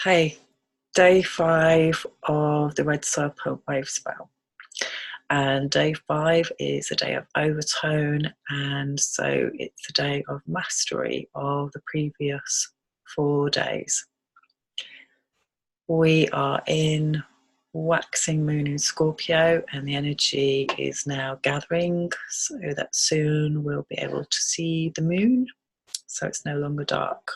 Hey, day 5 of the Red Serpent Wave spell. And day 5 is a day of overtone, and so it's a day of mastery of the previous 4 days. We are in waxing moon in Scorpio, and the energy is now gathering so that soon we'll be able to see the moon, so it's no longer dark.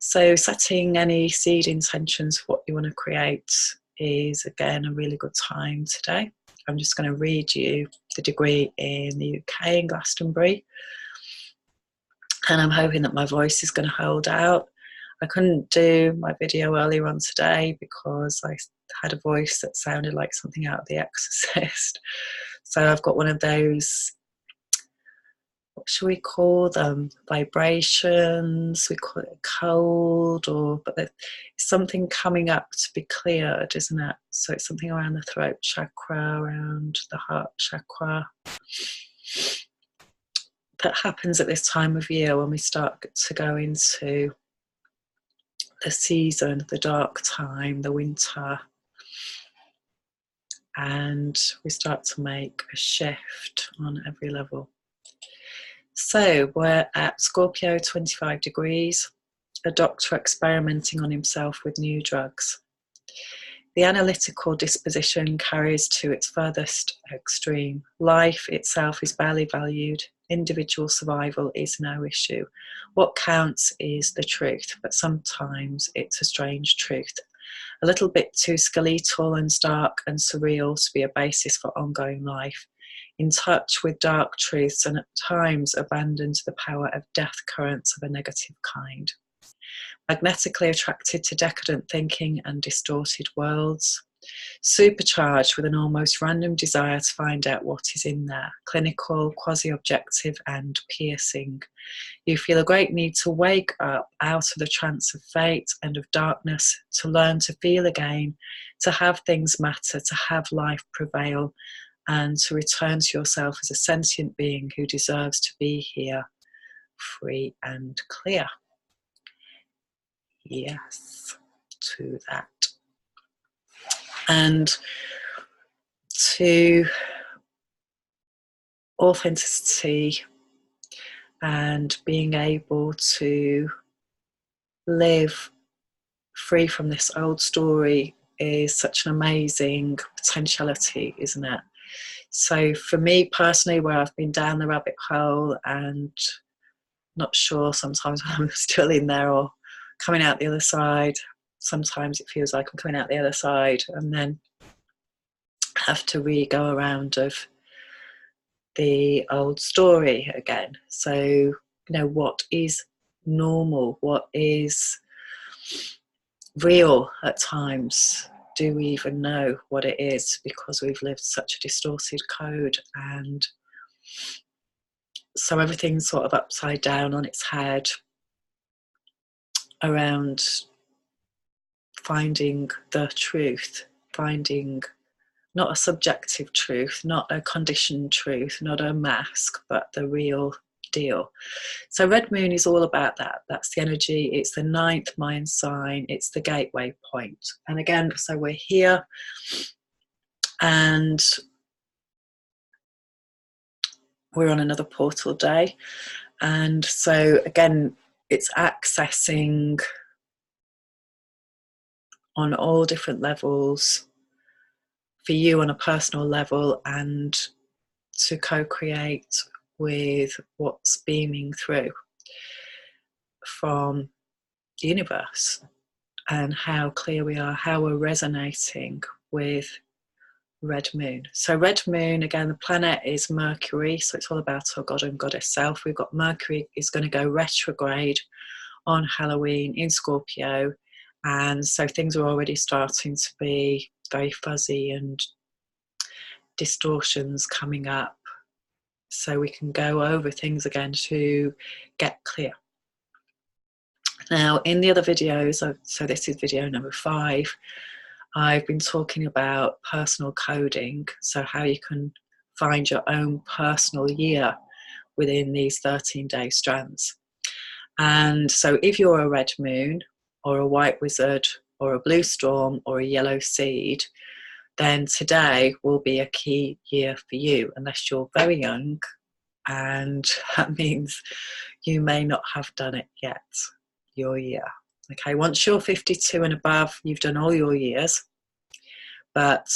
So setting any seed intentions for what you want to create is again a really good time today. I'm just going to read you the degree in the UK in Glastonbury, and I'm hoping that my voice is going to hold out. I couldn't do my video earlier on today because I had a voice that sounded like something out of The Exorcist. So I've got one of those, what should we call them, vibrations, we call it cold, but it's something coming up to be cleared, isn't it? So it's something around the throat chakra, around the heart chakra, that happens at this time of year when we start to go into the season, the dark time, the winter, and we start to make a shift on every level. So we're at Scorpio 25 degrees, a doctor experimenting on himself with new drugs. The analytical disposition carries to its furthest extreme. Life itself is barely valued. Individual survival is no issue. What counts is the truth, but sometimes it's a strange truth. A little bit too skeletal and stark and surreal to be a basis for ongoing life. In touch with dark truths and at times abandoned to the power of death currents of a negative kind. Magnetically attracted to decadent thinking and distorted worlds. Supercharged with an almost random desire to find out what is in there. Clinical, quasi-objective and piercing. You feel a great need to wake up out of the trance of fate and of darkness, to learn to feel again, to have things matter, to have life prevail, and to return to yourself as a sentient being who deserves to be here, free and clear. Yes, to that. And to authenticity and being able to live free from this old story is such an amazing potentiality, isn't it? So for me personally, where I've been down the rabbit hole and not sure sometimes when I'm still in there or coming out the other side, sometimes it feels like I'm coming out the other side and then have to re-go around of the old story again. So, what is normal? What is real at times? Do we even know what it is because we've lived such a distorted code? And so everything's sort of upside down on its head around finding the truth, finding not a subjective truth, not a conditioned truth, not a mask, but the real deal. So Red Moon is all about that. That's the energy. It's the 9th mind sign. It's the gateway point. And again, so we're here and we're on another portal day. And so again, it's accessing on all different levels for you on a personal level and to co-create with what's beaming through from the universe and how clear we are, how we're resonating with Red Moon. So Red Moon, again, the planet is Mercury, so it's all about our God and Goddess self. We've got Mercury is going to go retrograde on Halloween in Scorpio, and so things are already starting to be very fuzzy and distortions coming up, so we can go over things again to get clear. Now, in the other videos, so this is video number 5, I've been talking about personal coding, so how you can find your own personal year within these 13-day strands. And so if you're a Red Moon, or a white wizard or a blue storm or a yellow seed, then today will be a key year for you, unless you're very young, and that means you may not have done it yet, your year. Okay, once you're 52 and above, you've done all your years. But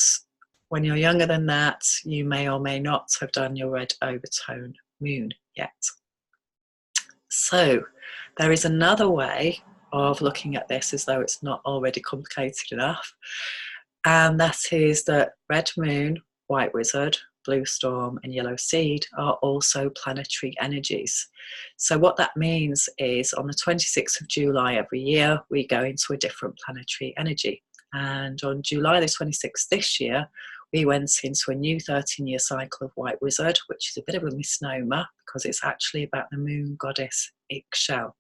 when you're younger than that, you may or may not have done your red overtone moon yet. So there is another way of looking at this as though it's not already complicated enough. And that is that red moon, white wizard, blue storm and yellow seed are also planetary energies. So what that means is on the 26th of July every year, we go into a different planetary energy. And on July the 26th this year, we went into a new 13-year cycle of white wizard, which is a bit of a misnomer because it's actually about the moon goddess Ixchel.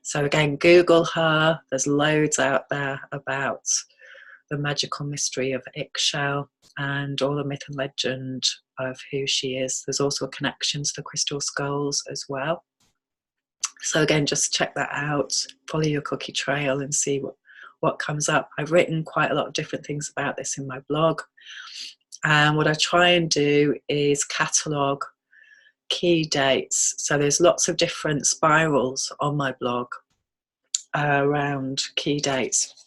So again, Google her. There's loads out there about the magical mystery of Ixchel and all the myth and legend of who she is. There's also a connection to the crystal skulls as well. So again, just check that out, follow your cookie trail and see what comes up. I've written quite a lot of different things about this in my blog. And what I try and do is catalogue key dates. So there's lots of different spirals on my blog around key dates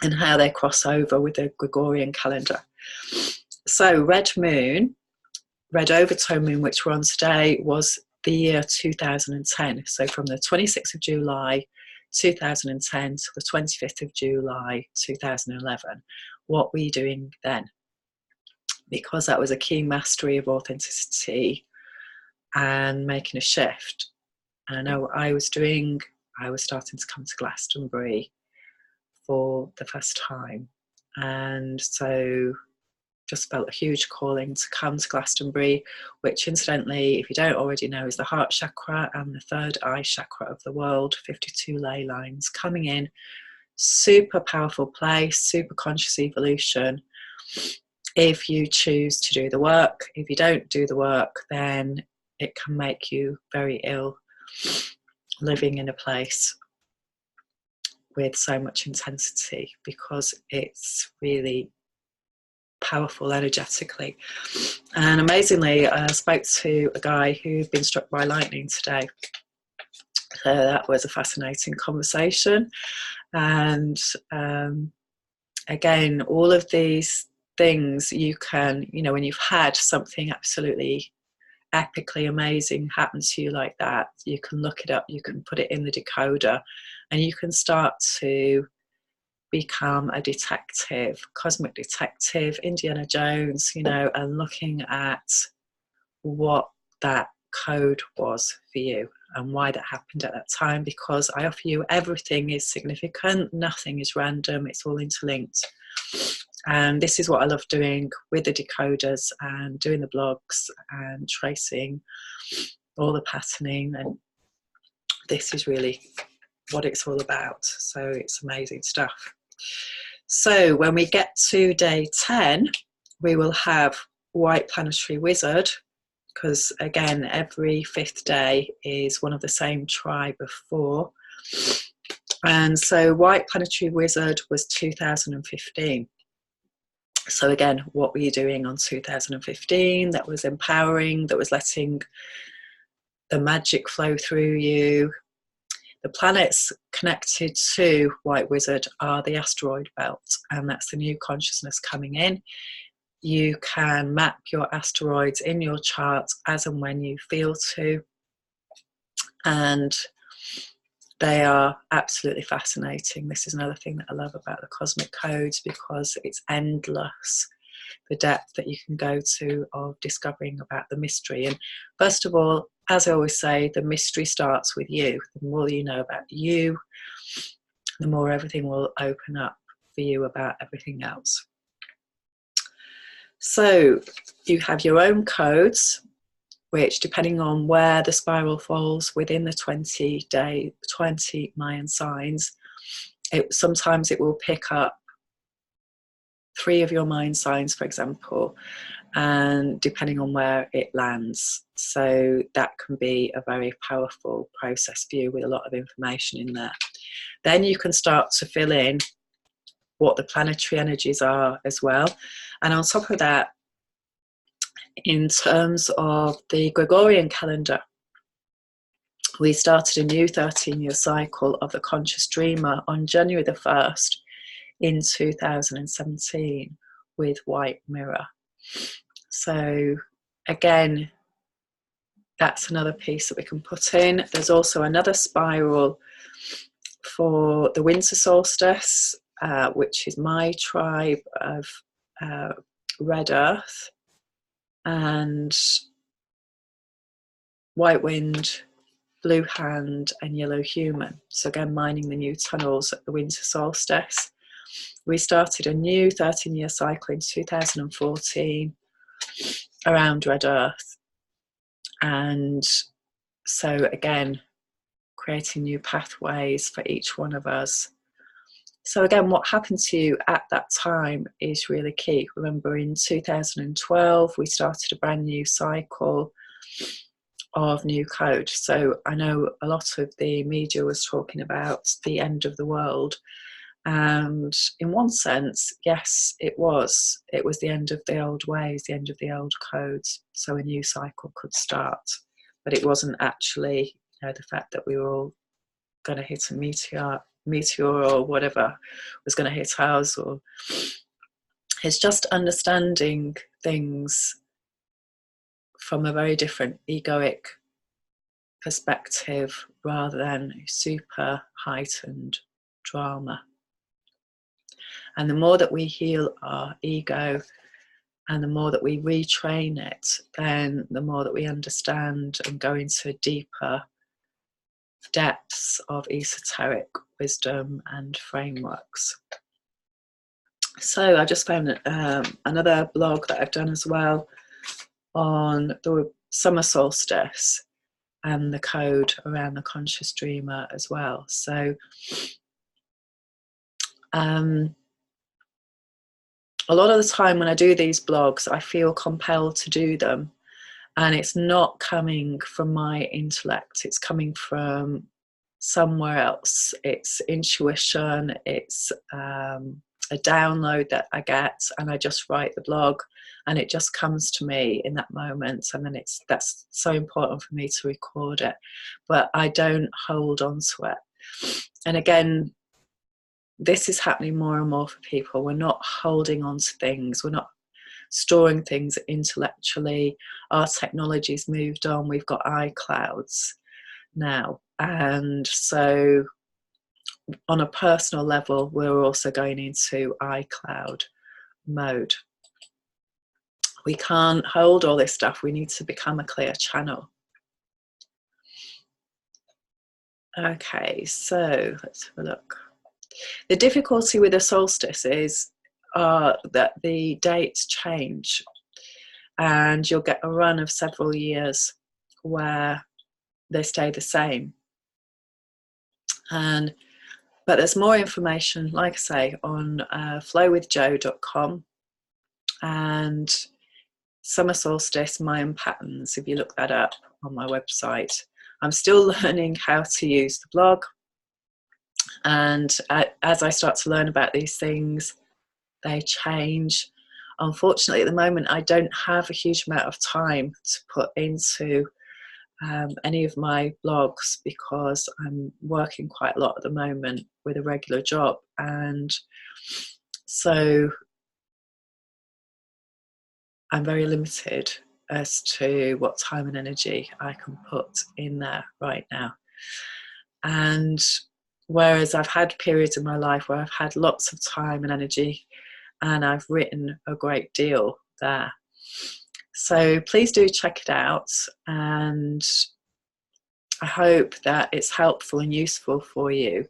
and how they cross over with the Gregorian calendar. So red moon, red overtone moon, which we're on today, was the year 2010. So from the 26th of July 2010 to the 25th of July 2011. What were you doing then? Because that was a key mastery of authenticity and making a shift. And I know what I was doing. I was starting to come to Glastonbury for the first time, and so just felt a huge calling to come to Glastonbury, which incidentally, if you don't already know, is the heart chakra and the third eye chakra of the world, 52 ley lines coming in. Super powerful place, super conscious evolution. If you choose to do the work, if you don't do the work, then it can make you very ill living in a place with so much intensity, because it's really powerful energetically. And amazingly, I spoke to a guy who'd been struck by lightning today. So that was a fascinating conversation. And again, all of these things you can, you know, when you've had something absolutely epically amazing happen to you like that, you can look it up, you can put it in the decoder, and you can start to become a detective, cosmic detective, Indiana Jones, you know, and looking at what that code was for you and why that happened at that time. Because I offer you, everything is significant, nothing is random, it's all interlinked. And this is what I love doing with the decoders and doing the blogs and tracing all the patterning, and this is really what it's all about. So it's amazing stuff. So when we get to day 10, we will have white planetary wizard, because again, every 5th day is one of the same tribe of 4. And so white planetary wizard was 2015. So again, what were you doing on 2015 that was empowering, that was letting the magic flow through you? The planets connected to White Wizard are the asteroid belt, and that's the new consciousness coming in. You can map your asteroids in your chart as and when you feel to, and they are absolutely fascinating. This is another thing that I love about the cosmic codes, because it's endless, the depth that you can go to of discovering about the mystery. And first of all, as I always say, the mystery starts with you. The more you know about you, the more everything will open up for you about everything else. So you have your own codes, which, depending on where the spiral falls within the 20 Mayan signs, sometimes it will pick up 3 of your Mayan signs, for example, and depending on where it lands. So that can be a very powerful process for you with a lot of information in there. Then you can start to fill in what the planetary energies are as well. And on top of that, in terms of the Gregorian calendar, we started a new 13-year cycle of the conscious dreamer on January the 1st in 2017 with White Mirror. So again, that's another piece that we can put in. There's also another spiral for the winter solstice, which is my tribe of Red Earth and White Wind, Blue Hand and Yellow Human. So again, mining the new tunnels at the winter solstice. We started a new 13-year cycle in 2014 around Red Earth. And so again, creating new pathways for each one of us. So again, what happened to you at that time is really key. Remember, in 2012, we started a brand new cycle of new code. So I know a lot of the media was talking about the end of the world. And in one sense, yes, it was. It was the end of the old ways, the end of the old codes. So a new cycle could start. But it wasn't actually, you know, the fact that we were all going to hit a meteor or whatever was going to hit us. Or it's just understanding things from a very different egoic perspective rather than super heightened drama. And the more that we heal our ego and the more that we retrain it, then the more that we understand and go into deeper depths of esoteric wisdom and frameworks. So I just found another blog that I've done as well on the summer solstice and the code around the conscious dreamer as well. So a lot of the time when I do these blogs, I feel compelled to do them, and it's not coming from my intellect, it's coming from somewhere else. It's intuition, it's a download that I get, and I just write the blog and it just comes to me in that moment, and then that's so important for me to record it, but I don't hold on to it. And again, this is happening more and more for people. We're not holding on to things, we're not storing things intellectually. Our technology's moved on, we've got iClouds now, and so on a personal level we're also going into iCloud mode. We can't hold all this stuff, we need to become a clear channel. Okay, so let's have a look. The difficulty with the solstice is that the dates change, and you'll get a run of several years where they stay the same. But there's more information, like I say, on flowwithjo.com and summer solstice Mayan patterns, if you look that up on my website. I'm still learning how to use the blog, and as I start to learn about these things, they change. Unfortunately, at the moment, I don't have a huge amount of time to put into any of my blogs because I'm working quite a lot at the moment with a regular job, and so I'm very limited as to what time and energy I can put in there right now. And whereas I've had periods in my life where I've had lots of time and energy and I've written a great deal there. So please do check it out, and I hope that it's helpful and useful for you.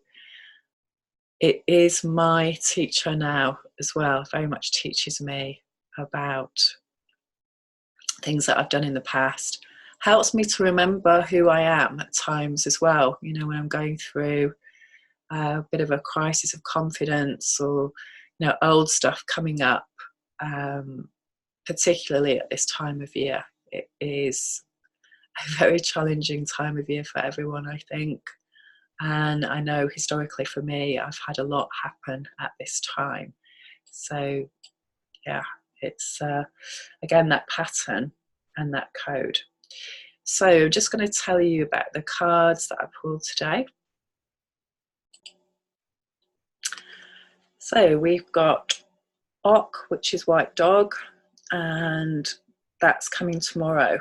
It is my teacher now as well, very much teaches me about things that I've done in the past. Helps me to remember who I am at times as well, you know, when I'm going through a bit of a crisis of confidence, or, you know, old stuff coming up, particularly at this time of year. It is a very challenging time of year for everyone, I think. And I know historically for me, I've had a lot happen at this time. So yeah, it's again that pattern and that code. So I'm just going to tell you about the cards that I pulled today. So we've got Ok, which is white dog, and that's coming tomorrow.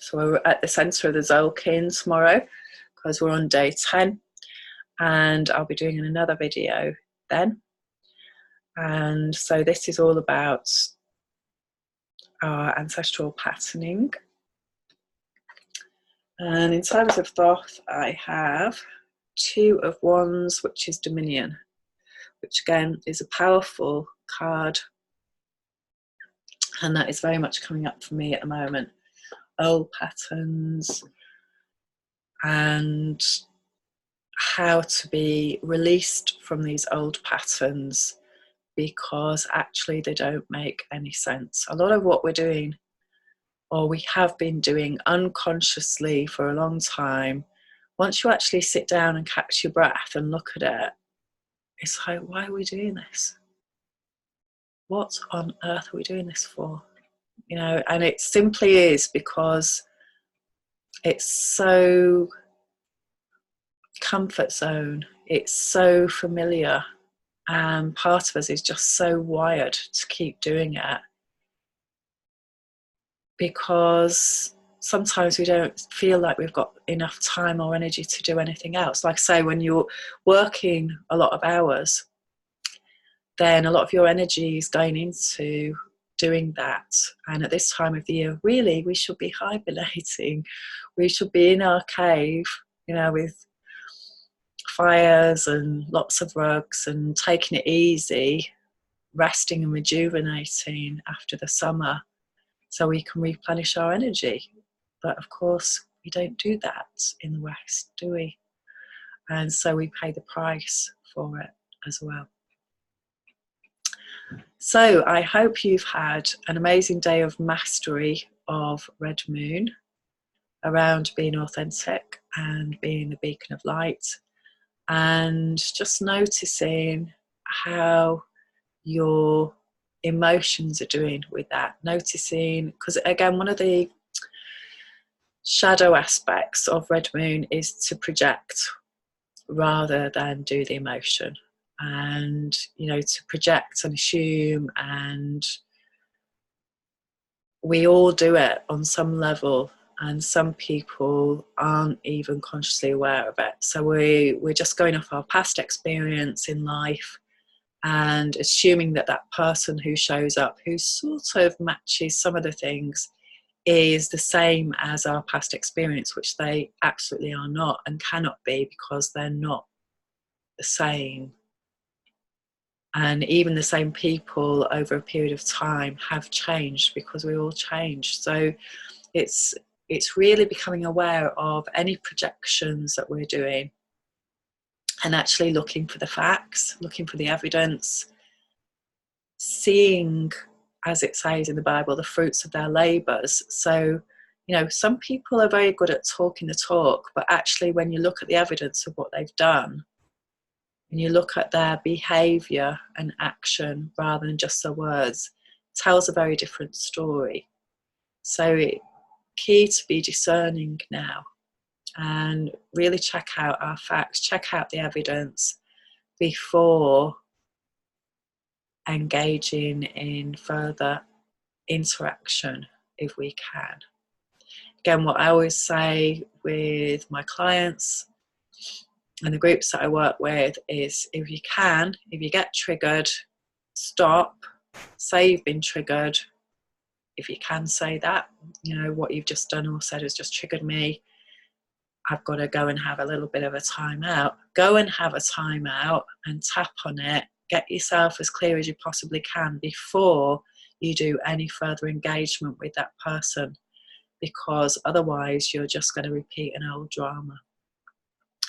So we're at the centre of the Zolkin tomorrow because we're on day 10, and I'll be doing another video then. And so this is all about our ancestral patterning. And in terms of Thoth, I have 2 of Wands, which is Dominion, which again is a powerful card, and that is very much coming up for me at the moment. Old patterns and how to be released from these old patterns, because actually they don't make any sense. A lot of what we're doing, or we have been doing unconsciously for a long time, once you actually sit down and catch your breath and look at it, it's like, why are we doing this? What on earth are we doing this for? You know, and it simply is because it's so comfort zone, it's so familiar, and part of us is just so wired to keep doing it because sometimes we don't feel like we've got enough time or energy to do anything else. Like I say, when you're working a lot of hours, then a lot of your energy is going into doing that. And at this time of the year, really, we should be hibernating. We should be in our cave, you know, with fires and lots of rugs and taking it easy, resting and rejuvenating after the summer so we can replenish our energy. But of course, we don't do that in the West, do we? And so we pay the price for it as well. So I hope you've had an amazing day of mastery of Red Moon around being authentic and being the beacon of light, and just noticing how your emotions are doing with that. Noticing, because again, one of the shadow aspects of Red Moon is to project rather than do the emotion. And, you know, to project and assume, and we all do it on some level, and some people aren't even consciously aware of it. So we're just going off our past experience in life and assuming that that person who shows up, who sort of matches some of the things, is the same as our past experience, which they absolutely are not and cannot be, because they're not the same. And even the same people over a period of time have changed, because we all change. So it's really becoming aware of any projections that we're doing and actually looking for the facts, looking for the evidence, seeing, as it says in the Bible, the fruits of their labours. So, you know, some people are very good at talking the talk, but actually when you look at the evidence of what they've done, and you look at their behaviour and action rather than just their words, it tells a very different story. So it's key to be discerning now and really check out our facts, check out the evidence before engaging in further interaction if we can. Again, what I always say with my clients and the groups that I work with is, if you can, if you get triggered, stop, say you've been triggered. If you can say that, you know, what you've just done or said has just triggered me, I've got to go and have a little bit of a time out. Go and have a time out and tap on it. Get yourself as clear as you possibly can before you do any further engagement with that person, because otherwise you're just going to repeat an old drama.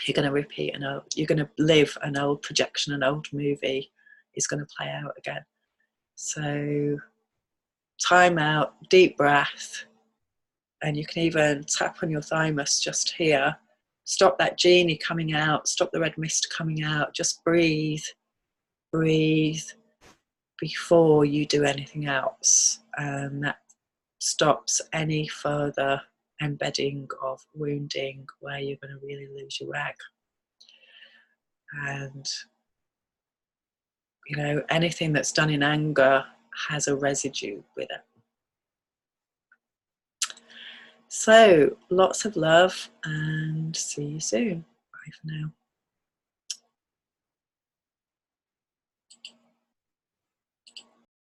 You're going to live an old projection, an old movie is going to play out again. So time out, deep breath, and you can even tap on your thymus just here stop that genie coming out, stop the red mist coming out. Just breathe, breathe before you do anything else. And that stops any further embedding of wounding where you're going to really lose your rag. And, you know, anything that's done in anger has a residue with it. So, lots of love and see you soon. Bye for now.